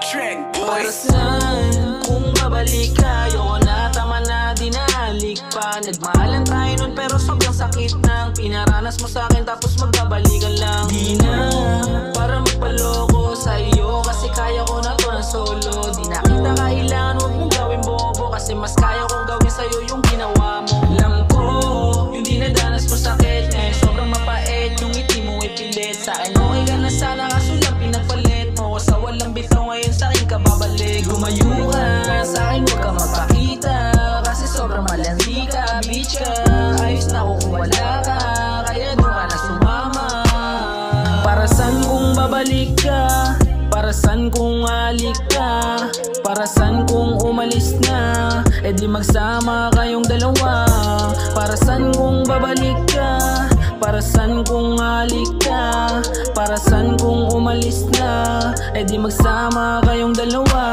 Para saan kung babalik ka? Ayoko na, tama na, di nahalik pa. Nagmahalan tayo nun pero sobrang sakit ng pinaranas mo sa'kin tapos magbabalikan lang. Di na para magpaloko sa iyo kasi kaya ko na to na solo. Di na kita kailangan, huwag mong gawin bobo kasi mas kaya kong gawin sa'yo yung ginawa mo. Alam ko yung dinadanas mo sakit sobrang mapait, yung ngiti mo ipilit. Sa'kin okay ka na sana kaso lang pinagpalit mo. Sa walang bitaw ngayon sa'kin ka babalik. Lumayo ka sa'kin, huwag ka magpakita kasi sobrang malansi ka, bitch ka. Ayos na ako kung wala ka, kaya doon ka na sumama. Para saan kung babalik ka? Para saan kung alik ka? Para saan kung umalis na? E di magsama kayong dalawa. Para saan kung babalik ka? Para saan kung alik ka? Para saan kung umalis na? E di magsama kayong dalawa.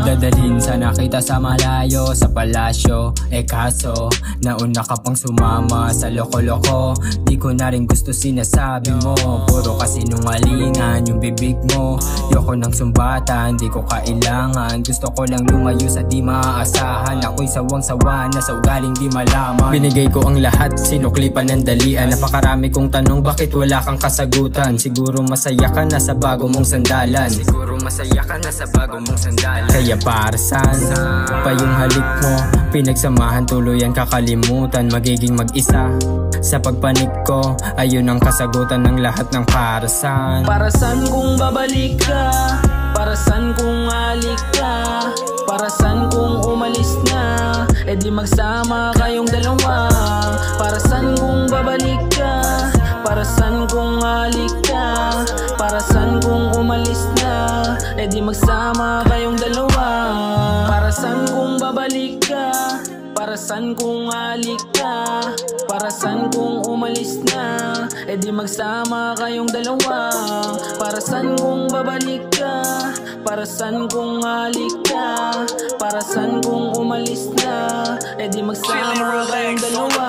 Dadalhin sana kita sa malayo, sa palasyo. Eh kaso, nauna ka pang sumama sa loko-loko. Di ko na rin gusto sinasabi mo. Puro kasinungalingan yung bibig mo. Yoko ng sumbatan, di ko kailangan. Gusto ko lang lumayo sa di maaasahan. Ako'y sawang-sawa na sa ugaling di malaman. Binigay ko ang lahat, sinuklipan ng dalian. Napakarami kong tanong, bakit wala kang kasagutan? Siguro masaya ka na sa bago mong sandalan. Siguro masaya ka na sa bago mong sandalan. Kaya para saan pa yung halik mo? Pinagsamahan tuluyan kakalimutan. Magiging mag-isa sa pagpanik ko, ayun ang kasagutan ng lahat ng para saan. Para saan kung babalik ka? Para saan kung alik ka? Para saan kung umalis na? E di magsama kayong dalawa. Para saan kung babalik ka? Para saan kung alik ka? Para saan kung umalis na? E di magsama kayong dalawa. Para saan kung babalik ka? Para saan kung alik ka? Para saan kung umalis na? E di magsama kayong dalawa. Para saan kung babalik ka? Para saan kung alik ka? Para saan kung umalis na? E di magsama kayong dalawa.